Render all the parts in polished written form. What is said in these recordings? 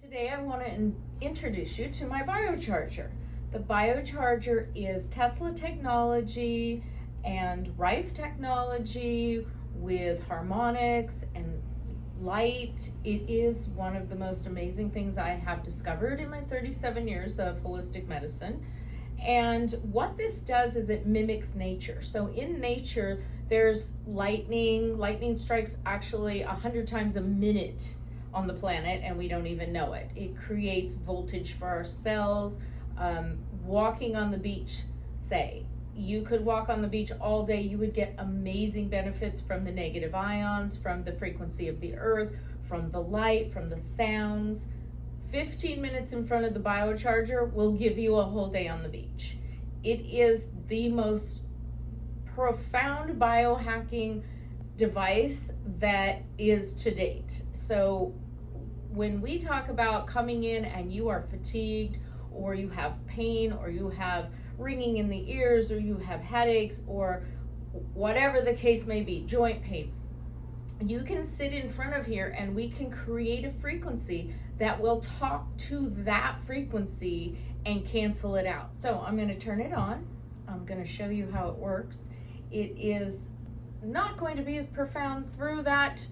Today I want to introduce you to my BioCharger. The BioCharger is Tesla technology and Rife technology with Harmonics and light. It is one of the most amazing things I have discovered in my 37 years of holistic medicine. And what this does is it mimics nature. So in nature, there's lightning. Lightning strikes actually 100 times a minute on the planet, and we don't even know it. It creates voltage for our cells. Walking on the beach, say, you could walk on the beach all day. You would get amazing benefits from the negative ions, from the frequency of the earth, from the light, from the sounds. 15 minutes in front of the BioCharger will give you a whole day on the beach. It is the most profound biohacking device that is to date. So when we talk about coming in and you are fatigued, or you have pain, or you have ringing in the ears, or you have headaches, or whatever the case may be, joint pain, you can sit in front of here and we can create a frequency that will talk to that frequency and cancel it out. So I'm going to turn it on. I'm going to show you how it works. It is not going to be as profound through that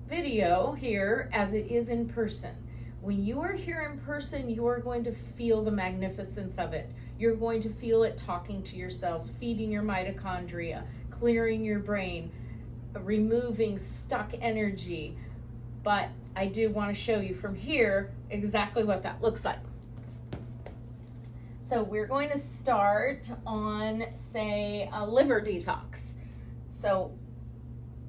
video here as it is in person. When you are here in person, you are going to feel the magnificence of it. You're going to feel it talking to your cells, feeding your mitochondria, clearing your brain, removing stuck energy. But I do want to show you from here exactly what that looks like. So we're going to start on, say, a liver detox. So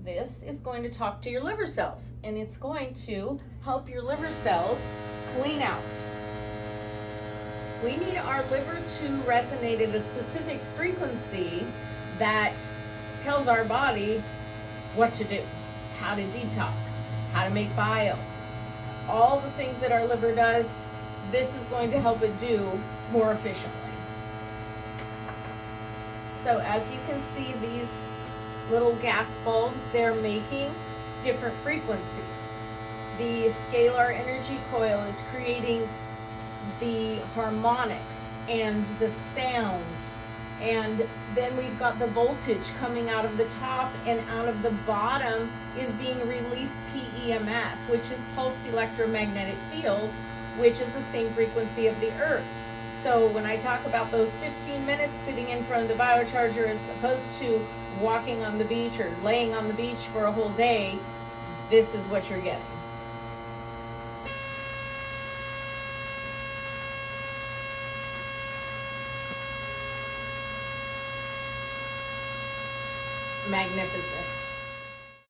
this is going to talk to your liver cells, and it's going to help your liver cells clean out. We need our liver to resonate at a specific frequency that tells our body what to do, how to detox, how to make bio. All the things that our liver does, this is going to help it do more efficiently. So as you can see, these little gas bulbs, they're making different frequencies. The scalar energy coil is creating the harmonics and the sound. And then we've got the voltage coming out of the top, and out of the bottom is being released PEMF, which is Pulsed Electro-Magnetic Fields, which is the same frequency of the earth. So when I talk about those 15 minutes sitting in front of the BioCharger as opposed to walking on the beach or laying on the beach for a whole day, this is what you're getting. Magnificent.